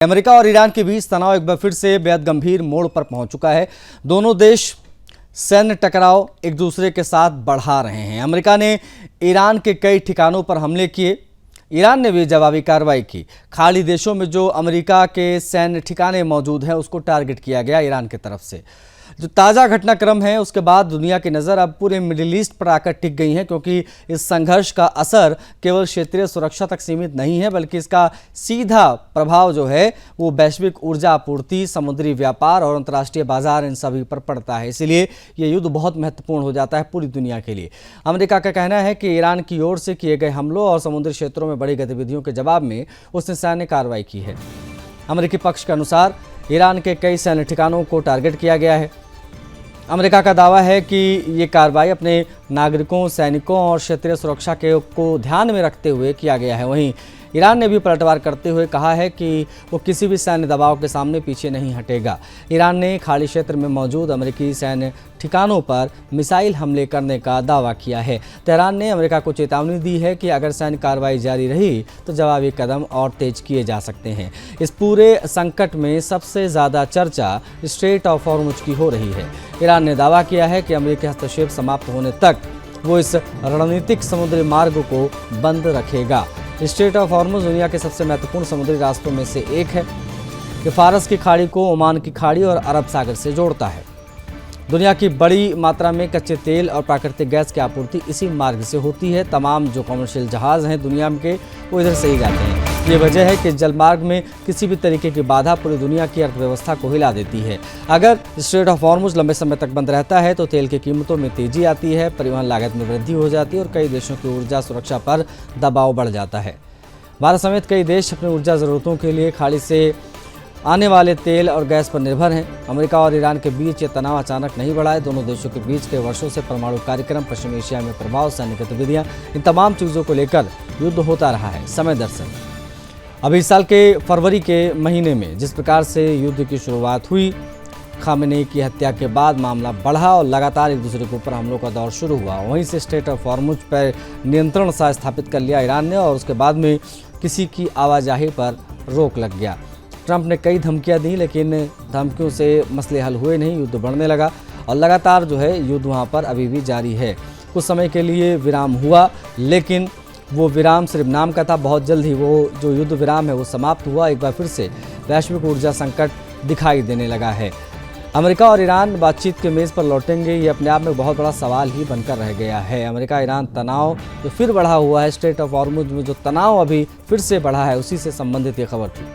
America और Iran के बीच तनाव एक बार फिर से बेहद गंभीर मोड़ पर पहुंच चुका है। दोनों देश सैन्य टकराव एक दूसरे के साथ बढ़ा रहे हैं। अमेरिका ने ईरान के कई ठिकानों पर हमले किए, ईरान ने भी जवाबी कार्रवाई की। खाड़ी देशों में जो अमेरिका के सैन्य ठिकाने मौजूद हैं उसको टारगेट किया गया ईरान की तरफ से। जो ताज़ा घटनाक्रम है उसके बाद दुनिया की नज़र अब पूरे मिडिल ईस्ट पर आकर टिक गई है, क्योंकि इस संघर्ष का असर केवल क्षेत्रीय सुरक्षा तक सीमित नहीं है, बल्कि इसका सीधा प्रभाव जो है वो वैश्विक ऊर्जा आपूर्ति, समुद्री व्यापार और अंतर्राष्ट्रीय बाजार, इन सभी पर पड़ता है। इसलिए ये युद्ध बहुत महत्वपूर्ण हो जाता है पूरी दुनिया के लिए। अमेरिका का कहना है कि ईरान की ओर से किए गए हमलों और समुद्री क्षेत्रों में बड़ी गतिविधियों के जवाब में उसने सैन्य कार्रवाई की है। अमेरिकी पक्ष के अनुसार ईरान के कई सैन्य ठिकानों को टारगेट किया गया है। अमेरिका का दावा है कि ये कार्रवाई अपने नागरिकों, सैनिकों और क्षेत्रीय सुरक्षा को ध्यान में रखते हुए किया गया है। वहीं ईरान ने भी पलटवार करते हुए कहा है कि वो किसी भी सैन्य दबाव के सामने पीछे नहीं हटेगा। ईरान ने खाड़ी क्षेत्र में मौजूद अमेरिकी सैन्य ठिकानों पर मिसाइल हमले करने का दावा किया है। तेहरान ने अमेरिका को चेतावनी दी है कि अगर सैन्य कार्रवाई जारी रही तो जवाबी कदम और तेज किए जा सकते हैं। इस पूरे संकट में सबसे ज़्यादा चर्चा स्ट्रेट ऑफ हॉर्मुज की हो रही है। ईरान ने दावा किया है कि अमेरिकी हस्तक्षेप समाप्त होने तक वो इस रणनीतिक समुद्री मार्ग को बंद रखेगा। स्ट्रेट ऑफ हॉर्मुज दुनिया के सबसे महत्वपूर्ण समुद्री रास्तों में से एक है। ये फारस की खाड़ी को ओमान की खाड़ी और अरब सागर से जोड़ता है। दुनिया की बड़ी मात्रा में कच्चे तेल और प्राकृतिक गैस की आपूर्ति इसी मार्ग से होती है। तमाम जो कमर्शियल जहाज़ हैं दुनिया के, वो इधर से ही जाते हैं। ये वजह है कि जलमार्ग में किसी भी तरीके की बाधा पूरी दुनिया की अर्थव्यवस्था को हिला देती है। अगर स्ट्रेट ऑफ हॉर्मुज लंबे समय तक बंद रहता है तो तेल की कीमतों में तेजी आती है, परिवहन लागत में वृद्धि हो जाती है और कई देशों की ऊर्जा सुरक्षा पर दबाव बढ़ जाता है। भारत समेत कई देश अपनी ऊर्जा ज़रूरतों के लिए खाड़ी से आने वाले तेल और गैस पर निर्भर हैं। अमेरिका और ईरान के बीच ये तनाव अचानक नहीं बढ़ा है। दोनों देशों के बीच कई वर्षों से परमाणु कार्यक्रम, पश्चिमी एशिया में प्रभाव, सैन्य गतिविधियाँ, इन तमाम चीज़ों को लेकर युद्ध होता रहा है समय दर समय। अभी इस साल के फरवरी के महीने में जिस प्रकार से युद्ध की शुरुआत हुई, खामेनेई की हत्या के बाद मामला बढ़ा और लगातार एक दूसरे के ऊपर हमलों का दौर शुरू हुआ। वहीं से स्ट्रेट ऑफ हॉर्मुज पर नियंत्रण सा स्थापित कर लिया ईरान ने और उसके बाद में किसी की आवाजाही पर रोक लग गया। ट्रंप ने कई धमकियां दी, लेकिन धमकियों से मसले हल हुए नहीं, युद्ध बढ़ने लगा और लगातार जो है युद्ध वहां पर अभी भी जारी है। कुछ समय के लिए विराम हुआ, लेकिन वो विराम सिर्फ नाम का था। बहुत जल्द ही वो जो युद्ध विराम है वो समाप्त हुआ। एक बार फिर से वैश्विक ऊर्जा संकट दिखाई देने लगा है। अमेरिका और ईरान बातचीत के मेज़ पर लौटेंगे, ये अपने आप में बहुत बड़ा सवाल ही बनकर रह गया है। अमेरिका ईरान तनाव जो फिर बढ़ा हुआ है, स्ट्रेट ऑफ हॉर्मुज में जो तनाव अभी फिर से बढ़ा है, उसी से संबंधित ये खबर थी।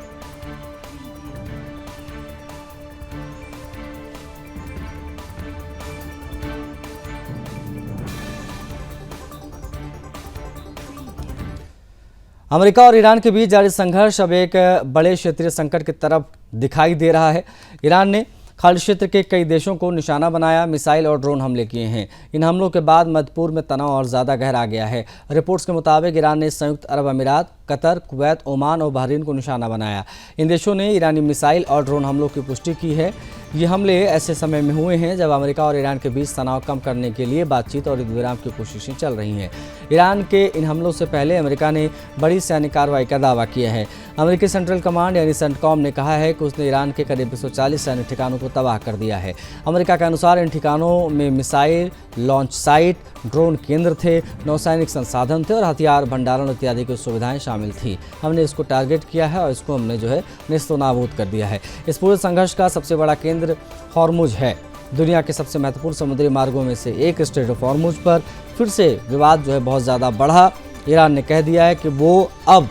अमेरिका और ईरान के बीच जारी संघर्ष अब एक बड़े क्षेत्रीय संकट की तरफ दिखाई दे रहा है। ईरान ने खाड़ी क्षेत्र के कई देशों को निशाना बनाया, मिसाइल और ड्रोन हमले किए हैं। इन हमलों के बाद मध्य पूर्व में तनाव और ज़्यादा गहरा गया है। रिपोर्ट्स के मुताबिक ईरान ने संयुक्त अरब अमीरात, कतर, कुवैत, ओमान और बहरीन को निशाना बनाया। इन देशों ने ईरानी मिसाइल और ड्रोन हमलों की पुष्टि की है। ये हमले ऐसे समय में हुए हैं जब अमेरिका और ईरान के बीच तनाव कम करने के लिए बातचीत और युद्ध विराम की कोशिशें चल रही हैं। ईरान के इन हमलों से पहले अमेरिका ने बड़ी सैन्य कार्रवाई का दावा किया है। अमेरिकी सेंट्रल कमांड यानी सेंटकॉम ने कहा है कि उसने ईरान के करीब 140 सैन्य ठिकानों को तबाह कर दिया है। अमेरिका के अनुसार इन ठिकानों में मिसाइल लॉन्च साइट, ड्रोन केंद्र थे, नौसैनिक संसाधन थे और हथियार भंडारण इत्यादि की सुविधाएं शामिल थी। हमने इसको टारगेट किया है और इसको हमने जो है नेस्तनाबूद कर दिया है। इस पूरे संघर्ष का सबसे बड़ा केंद्र हॉर्मुज है। दुनिया के सबसे महत्वपूर्ण समुद्री मार्गों में से एक स्ट्रेट ऑफ हॉर्मुज पर फिर से विवाद जो है बहुत ज़्यादा बढ़ा। ईरान ने कह दिया है कि वो अब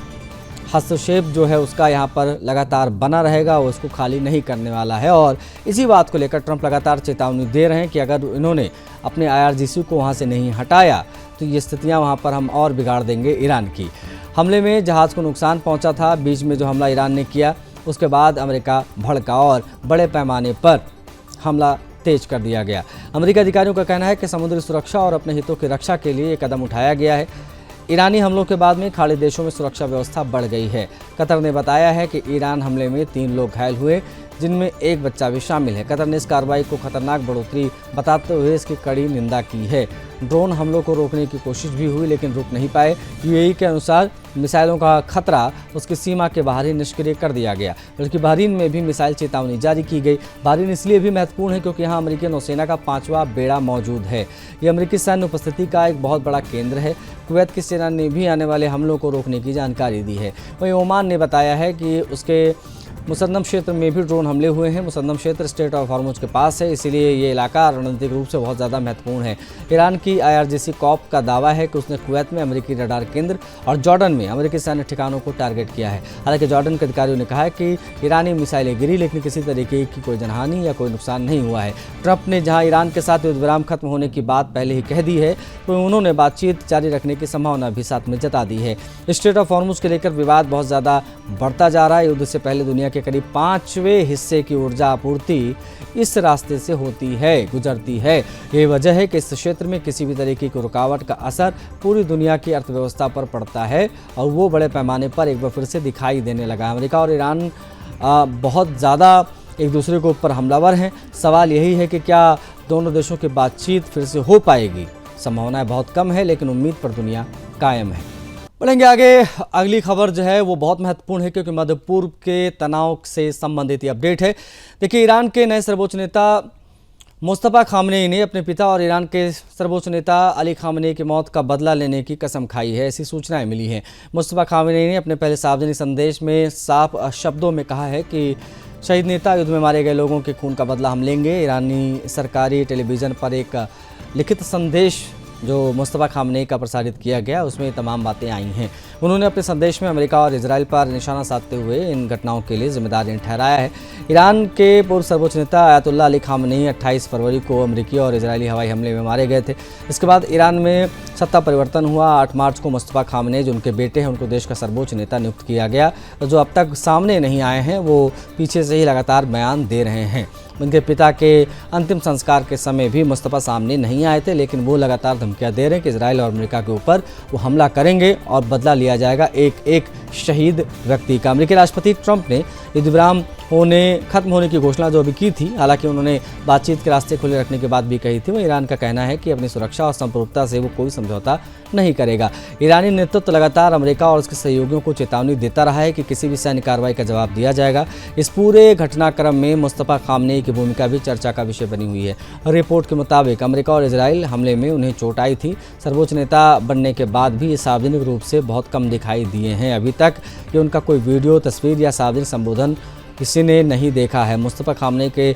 हस्तक्षेप जो है उसका यहाँ पर लगातार बना रहेगा, वो इसको खाली नहीं करने वाला है। और इसी बात को लेकर ट्रंप लगातार चेतावनी दे रहे हैं कि अगर इन्होंने अपने IRGC को वहाँ से नहीं हटाया तो ये स्थितियाँ वहाँ पर हम और बिगाड़ देंगे ईरान की। हमले में जहाज़ को नुकसान पहुँचा था। बीच में जो हमला ईरान ने किया उसके बाद अमेरिका भड़का और बड़े पैमाने पर हमला तेज कर दिया गया। अमेरिकी अधिकारियों का कहना है कि समुद्री सुरक्षा और अपने हितों की रक्षा के लिए ये कदम उठाया गया है। ईरानी हमलों के बाद में खाड़ी देशों में सुरक्षा व्यवस्था बढ़ गई है। कतर ने बताया है कि ईरान हमले में 3 लोग घायल हुए, जिनमें एक बच्चा भी शामिल है। कतर ने इस कार्रवाई को खतरनाक बढ़ोतरी बताते हुए इसकी कड़ी निंदा की है। ड्रोन हमलों को रोकने की कोशिश भी हुई लेकिन रुक नहीं पाए। यूएई के अनुसार मिसाइलों का खतरा उसकी सीमा के बाहर ही निष्क्रिय कर दिया गया, बल्कि बहरीन में भी मिसाइल चेतावनी जारी की गई। बहरीन इसलिए भी महत्वपूर्ण है क्योंकि यहाँ अमेरिकी नौसेना का 5वां बेड़ा मौजूद है। ये अमेरिकी सैन्य उपस्थिति का एक बहुत बड़ा केंद्र है। कुवैत की सेना ने भी आने वाले हमलों को रोकने की जानकारी दी है। वहीं ओमान ने बताया है कि उसके मुसन्नम क्षेत्र में भी ड्रोन हमले हुए हैं। मुसन्नम क्षेत्र स्ट्रेट ऑफ हॉर्मुज के पास है, इसीलिए ये इलाका रणनीतिक रूप से बहुत ज़्यादा महत्वपूर्ण है। ईरान की IRGC कॉप का दावा है कि उसने कुवैत में अमेरिकी रडार केंद्र और जॉर्डन में अमेरिकी सैन्य ठिकानों को टारगेट किया है। हालांकि जॉर्डन के अधिकारियों ने कहा है कि ईरानी मिसाइलें गिरी लेकिन किसी तरीके की कोई जनहानि या कोई नुकसान नहीं हुआ है। ट्रंप ने जहां ईरान के साथ युद्ध विराम खत्म होने की बात पहले ही कह दी है, तो उन्होंने बातचीत जारी रखने की संभावना भी साथ में जता दी है। स्ट्रेट ऑफ हॉर्मुज को लेकर विवाद बहुत ज़्यादा बढ़ता जा रहा है। युद्ध से पहले दुनिया के करीब 5वें हिस्से की ऊर्जा आपूर्ति इस रास्ते से गुजरती है। ये वजह है कि इस क्षेत्र में किसी भी तरीके की रुकावट का असर पूरी दुनिया की अर्थव्यवस्था पर पड़ता है और वो बड़े पैमाने पर एक बार फिर से दिखाई देने लगा। अमेरिका और ईरान बहुत ज़्यादा एक दूसरे के ऊपर हमलावर हैं। सवाल यही है कि क्या दोनों देशों की बातचीत फिर से हो पाएगी। संभावनाएं बहुत कम है लेकिन उम्मीद पर दुनिया कायम है। बढ़ेंगे आगे। अगली खबर जो है वो बहुत महत्वपूर्ण है क्योंकि मध्य पूर्व के तनाव से संबंधित ये अपडेट है। देखिए, ईरान के नए सर्वोच्च नेता मुस्तफा खामनेई ने अपने पिता और ईरान के सर्वोच्च नेता अली खामनेई की मौत का बदला लेने की कसम खाई है, ऐसी सूचनाएं मिली हैं। मुस्तफा खामनेई ने अपने पहले सार्वजनिक संदेश में साफ शब्दों में कहा है कि शहीद नेता युद्ध में मारे गए लोगों के खून का बदला हम लेंगे। ईरानी सरकारी टेलीविज़न पर एक लिखित संदेश जो मुस्तफा खामनेई का प्रसारित किया गया उसमें तमाम बातें आई हैं। उन्होंने अपने संदेश में अमेरिका और इजराइल पर निशाना साधते हुए इन घटनाओं के लिए जिम्मेदार ठहराया है। ईरान के पूर्व सर्वोच्च नेता आयतुल्लाह अली खामनेई 28 फरवरी को अमेरिकी और इजरायली हवाई हमले में मारे गए थे। इसके बाद ईरान में सत्ता परिवर्तन हुआ। 8 मार्च को मुस्तफा खामनेई, जो उनके बेटे हैं, उनको देश का सर्वोच्च नेता नियुक्त किया गया। जो अब तक सामने नहीं आए हैं वो पीछे से ही लगातार बयान दे रहे हैं। उनके पिता के अंतिम संस्कार के समय भी मुस्तफा सामने नहीं आए थे, लेकिन वो लगातार धमकियां दे रहे हैं कि इजराइल और अमेरिका के ऊपर वो हमला करेंगे और बदला लिया जाएगा एक एक शहीद व्यक्ति का। अमेरिकी राष्ट्रपति ट्रंप ने युद्ध विराम खत्म होने की घोषणा जो अभी की थी, हालांकि उन्होंने बातचीत के रास्ते खुले रखने की बात भी कही थी। वह ईरान का कहना है कि अपनी सुरक्षा और संप्रभुता से वो कोई समझौता नहीं करेगा। ईरानी नेतृत्व लगातार अमेरिका और उसके सहयोगियों को चेतावनी देता रहा है कि किसी भी सैन्य कार्रवाई का जवाब दिया जाएगा। इस पूरे घटनाक्रम में मुस्तफा खामनेई की भूमिका भी चर्चा का विषय बनी हुई है। रिपोर्ट के मुताबिक अमेरिका और इजराइल हमले में उन्हें चोट आई थी। सर्वोच्च नेता बनने के बाद भी ये सार्वजनिक रूप से बहुत कम दिखाई दिए हैं। अभी तक ये उनका कोई वीडियो, तस्वीर या सार्वजनिक संबोधन किसी ने नहीं देखा है। मुस्तफा खामनेई के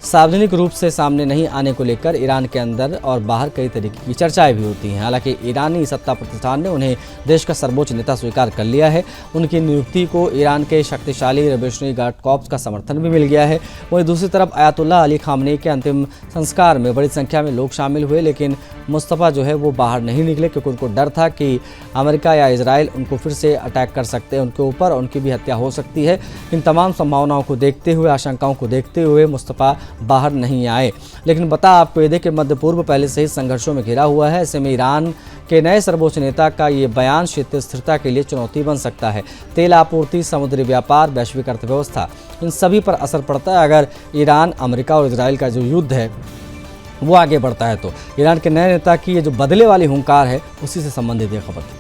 सार्वजनिक रूप से सामने नहीं आने को लेकर ईरान के अंदर और बाहर कई तरीके की चर्चाएं भी होती हैं। हालांकि ईरानी सत्ता प्रतिष्ठान ने उन्हें देश का सर्वोच्च नेता स्वीकार कर लिया है। उनकी नियुक्ति को ईरान के शक्तिशाली रेवोल्यूशनरी गार्ड कॉर्प्स का समर्थन भी मिल गया है। वहीं दूसरी तरफ आयतुल्लाह अली खामनेई के अंतिम संस्कार में बड़ी संख्या में लोग शामिल हुए, लेकिन मुस्तफा जो है वो बाहर नहीं निकले क्योंकि उनको डर था कि अमेरिका या इजराइल उनको फिर से अटैक कर सकते हैं उनके ऊपर, उनकी भी हत्या हो सकती है। इन तमाम संभावनाओं को देखते हुए, आशंकाओं को देखते हुए मुस्तफा बाहर नहीं आए। लेकिन बता आपको ये दें कि मध्य पूर्व पहले से ही संघर्षों में घिरा हुआ है। ऐसे में ईरान के नए सर्वोच्च नेता का ये बयान क्षेत्रीय स्थिरता के लिए चुनौती बन सकता है। तेल आपूर्ति, समुद्री व्यापार, वैश्विक अर्थव्यवस्था, इन सभी पर असर पड़ता है अगर ईरान, अमेरिका और इजराइल का जो युद्ध है वो आगे बढ़ता है। तो ईरान के नए नेता की ये जो बदले वाली हुंकार है उसी से संबंधित ये खबर थी।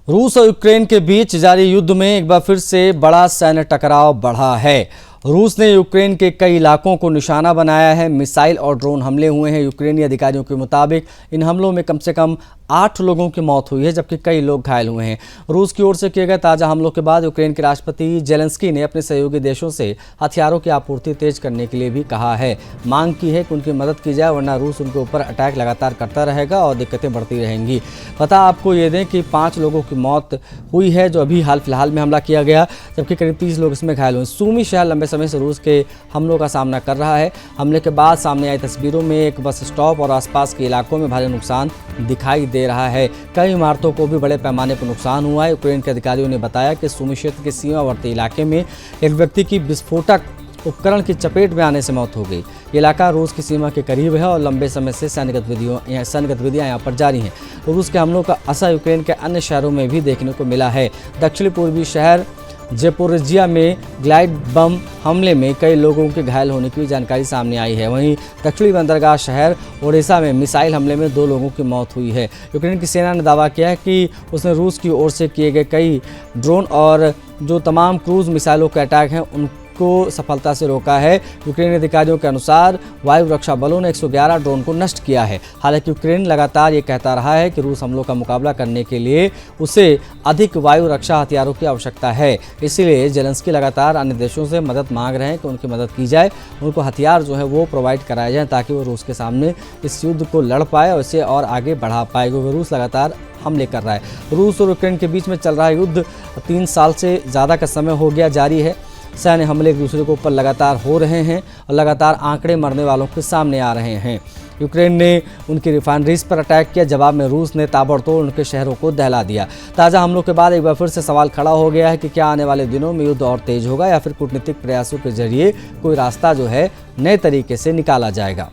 रूस और यूक्रेन के बीच जारी युद्ध में एक बार फिर से बड़ा सैन्य टकराव बढ़ा है। रूस ने यूक्रेन के कई इलाकों को निशाना बनाया है। मिसाइल और ड्रोन हमले हुए हैं। यूक्रेनी अधिकारियों के मुताबिक इन हमलों में कम से कम 8 लोगों की मौत हुई है, जबकि कई लोग घायल हुए हैं। रूस की ओर से किए गए ताज़ा हमलों के बाद यूक्रेन के राष्ट्रपति जेलेंस्की ने अपने सहयोगी देशों से हथियारों की आपूर्ति तेज करने के लिए भी कहा है। मांग की है कि उनकी मदद की जाए, वरना रूस उनके ऊपर अटैक लगातार करता रहेगा और दिक्कतें बढ़ती रहेंगी। पता आपको ये दें कि 5 लोगों की मौत हुई है जो अभी हाल फिलहाल में हमला किया गया, जबकि करीब 30 लोग इसमें घायल हुए। सूमी शहर लंबे समय से रूस के हमलों का सामना कर रहा है। हमले के बाद सामने आई तस्वीरों में एक बस स्टॉप और आसपास के इलाकों में भारी नुकसान दिखाई दे रहा है। कई इमारतों को भी बड़े पैमाने पर नुकसान हुआ है। यूक्रेन के अधिकारियों ने बताया कि सूमी क्षेत्र के सीमावर्ती इलाके में एक व्यक्ति की विस्फोटक उपकरण की चपेट में आने से मौत हो गई। ये इलाका रूस की सीमा के करीब है और लंबे समय से सैन्य गतिविधियां यहाँ पर जारी हैं। रूस के हमलों का असर यूक्रेन के अन्य शहरों में भी देखने को मिला है। दक्षिणी पूर्वी शहर ज़ेपोरिज़िया में ग्लाइड बम हमले में कई लोगों के घायल होने की जानकारी सामने आई है। वहीं दक्षिणी बंदरगाह शहर ओडेसा में मिसाइल हमले में 2 लोगों की मौत हुई है। यूक्रेन की सेना ने दावा किया है कि उसने रूस की ओर से किए गए कई ड्रोन और जो तमाम क्रूज मिसाइलों के अटैक हैं उनको सफलता से रोका है। यूक्रेनी अधिकारियों के अनुसार वायु रक्षा बलों ने 111 ड्रोन को नष्ट किया है। हालांकि यूक्रेन लगातार ये कहता रहा है कि रूस हमलों का मुकाबला करने के लिए उसे अधिक वायु रक्षा हथियारों की आवश्यकता है। इसलिए जेलेंस्की लगातार अन्य देशों से मदद मांग रहे हैं कि उनकी मदद की जाए, उनको हथियार जो है वो प्रोवाइड कराए जाएँ ताकि वो रूस के सामने इस युद्ध को लड़ पाए और इसे और आगे बढ़ा पाए, क्योंकि रूस लगातार हमले कर रहा है। रूस और यूक्रेन के बीच में चल रहा युद्ध 3 साल से ज़्यादा का समय हो गया जारी है। सैन्य हमले एक दूसरे के ऊपर लगातार हो रहे हैं और लगातार आंकड़े मरने वालों के सामने आ रहे हैं। यूक्रेन ने उनकी रिफाइनरीज पर अटैक किया, जवाब में रूस ने ताबड़तोड़ उनके शहरों को दहला दिया। ताज़ा हमलों के बाद एक बार फिर से सवाल खड़ा हो गया है कि क्या आने वाले दिनों में युद्ध और तेज होगा या फिर कूटनीतिक प्रयासों के जरिए कोई रास्ता जो है नए तरीके से निकाला जाएगा।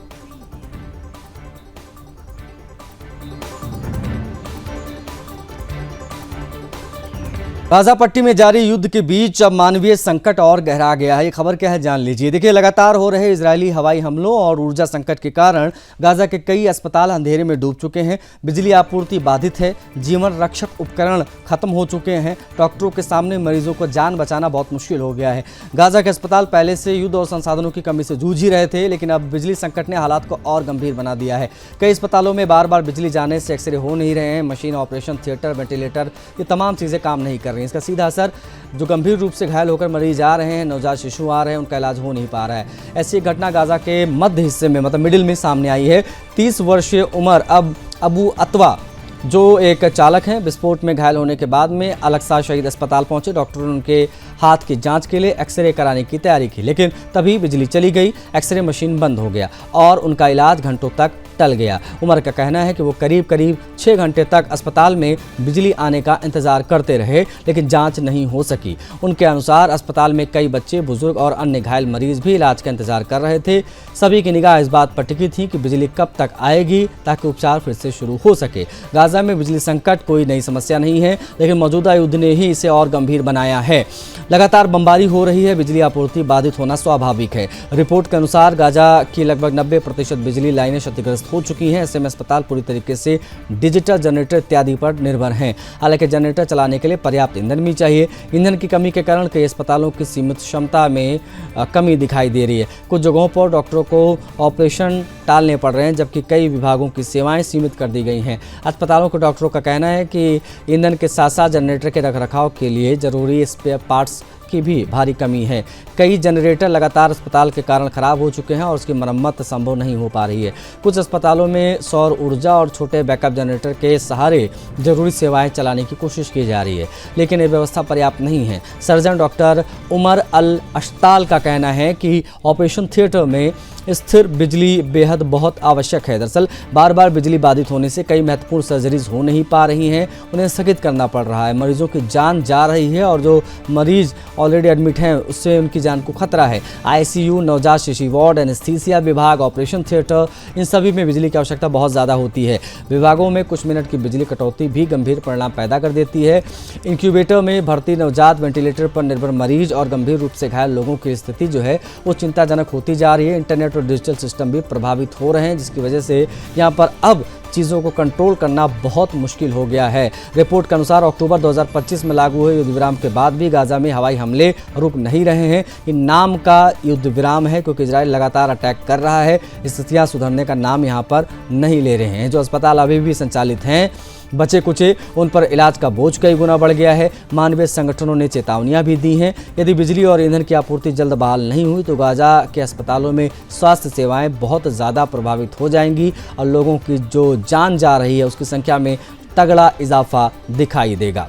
गाजा पट्टी में जारी युद्ध के बीच अब मानवीय संकट और गहरा गया है। ये खबर क्या है जान लीजिए। देखिए, लगातार हो रहे इजरायली हवाई हमलों और ऊर्जा संकट के कारण गाजा के कई अस्पताल अंधेरे में डूब चुके हैं। बिजली आपूर्ति बाधित है, जीवन रक्षक उपकरण खत्म हो चुके हैं। डॉक्टरों के सामने मरीजों को जान बचाना बहुत मुश्किल हो गया है। गाजा के अस्पताल पहले से युद्ध और संसाधनों की कमी से जूझ ही रहे थे, लेकिन अब बिजली संकट ने हालात को और गंभीर बना दिया है। कई अस्पतालों में बार बार बिजली जाने से एक्सरे हो नहीं रहे हैं, मशीन ऑपरेशन थिएटर, वेंटिलेटर, ये तमाम चीज़ें काम नहीं कर रही। इसका सीधा असर जो गंभीर रूप से घायल होकर मरीज आ रहे हैं, नवजात शिशु आ रहे हैं, उनका इलाज हो नहीं पा रहा है। ऐसी एक घटना गाजा के मध्य हिस्से में मतलब मिडिल में सामने आई है। 30 वर्षीय उमर अबू अतवा जो एक चालक हैं, विस्फोट में घायल होने के बाद में अलग-सा शहीद अस्पताल पहुंचे। डॉक्टरों ने उनके हाथ की जांच के लिए एक्सरे कराने की तैयारी की, लेकिन तभी बिजली चली गई, एक्सरे मशीन बंद हो गया और उनका इलाज घंटों तक टल गया। उमर का कहना है कि वो करीब 6 घंटे तक अस्पताल में बिजली आने का इंतजार करते रहे, लेकिन जांच नहीं हो सकी। उनके अनुसार अस्पताल में कई बच्चे, बुजुर्ग और अन्य घायल मरीज भी इलाज का इंतजार कर रहे थे। सभी की निगाह इस बात पर टिकी थी कि बिजली कब तक आएगी ताकि उपचार फिर से शुरू हो सके। गाजा में बिजली संकट कोई नई समस्या नहीं है, लेकिन मौजूदा युद्ध ने ही इसे और गंभीर बनाया है। लगातार बमबारी हो रही है, बिजली आपूर्ति बाधित होना स्वाभाविक है। रिपोर्ट के अनुसार गाजा की लगभग 90% बिजली लाइनें क्षतिग्रस्त हो चुकी हैं। ऐसे में अस्पताल पूरी तरीके से डिजिटल जनरेटर इत्यादि पर निर्भर हैं। हालांकि जनरेटर चलाने के लिए पर्याप्त ईंधन भी चाहिए। ईंधन की कमी के कारण कई अस्पतालों की सीमित क्षमता में कमी दिखाई दे रही है। कुछ जगहों पर डॉक्टरों को ऑपरेशन टालने पड़ रहे हैं, जबकि कई विभागों की सेवाएं सीमित कर दी गई हैं। अस्पतालों के डॉक्टरों का कहना है कि ईंधन के साथ साथ जनरेटर के रखरखाव के लिए जरूरी स्पेयर पार्ट्स की भी भारी कमी है। कई जनरेटर लगातार अस्पताल के कारण खराब हो चुके हैं और उसकी मरम्मत संभव नहीं हो पा रही है। कुछ अस्पतालों में सौर ऊर्जा और छोटे बैकअप जनरेटर के सहारे जरूरी सेवाएं चलाने की कोशिश की जा रही है, लेकिन ये व्यवस्था पर्याप्त नहीं है। सर्जन डॉक्टर उमर अल अश्ताल का कहना है कि ऑपरेशन थिएटर में स्थिर बिजली बेहद बहुत आवश्यक है। दरअसल बार बार बिजली बाधित होने से कई महत्वपूर्ण सर्जरीज हो नहीं पा रही हैं, उन्हें स्थगित करना पड़ रहा है। मरीजों की जान जा रही है और जो मरीज ऑलरेडी एडमिट हैं उससे उनकी जान को खतरा है। आईसीयू, नवजात शिशु वार्ड, एनेस्थीसिया विभाग, ऑपरेशन थिएटर, इन सभी में बिजली की आवश्यकता बहुत ज़्यादा होती है। विभागों में कुछ मिनट की बिजली कटौती भी गंभीर परिणाम पैदा कर देती है। इंक्यूबेटर में भर्ती नवजात, वेंटिलेटर पर निर्भर मरीज और गंभीर रूप से घायल लोगों की स्थिति जो है वो चिंताजनक होती जा रही है। इंटरनेट और डिजिटल सिस्टम भी प्रभावित हो रहे हैं, जिसकी वजह से यहाँ पर अब चीज़ों को कंट्रोल करना बहुत मुश्किल हो गया है। रिपोर्ट के अनुसार अक्टूबर 2025 में लागू हुए युद्ध विराम के बाद भी गाजा में हवाई हमले रुक नहीं रहे हैं। ये नाम का युद्ध विराम है क्योंकि इजराइल लगातार अटैक कर रहा है। स्थितियाँ सुधरने का नाम यहाँ पर नहीं ले रहे हैं। जो अस्पताल अभी भी संचालित हैं बचे कुचे, उन पर इलाज का बोझ कई गुना बढ़ गया है। मानवीय संगठनों ने चेतावनियां भी दी हैं। यदि बिजली और ईंधन की आपूर्ति जल्द बहाल नहीं हुई तो गाजा के अस्पतालों में स्वास्थ्य सेवाएं बहुत ज़्यादा प्रभावित हो जाएंगी और लोगों की जो जान जा रही है उसकी संख्या में तगड़ा इजाफा दिखाई देगा।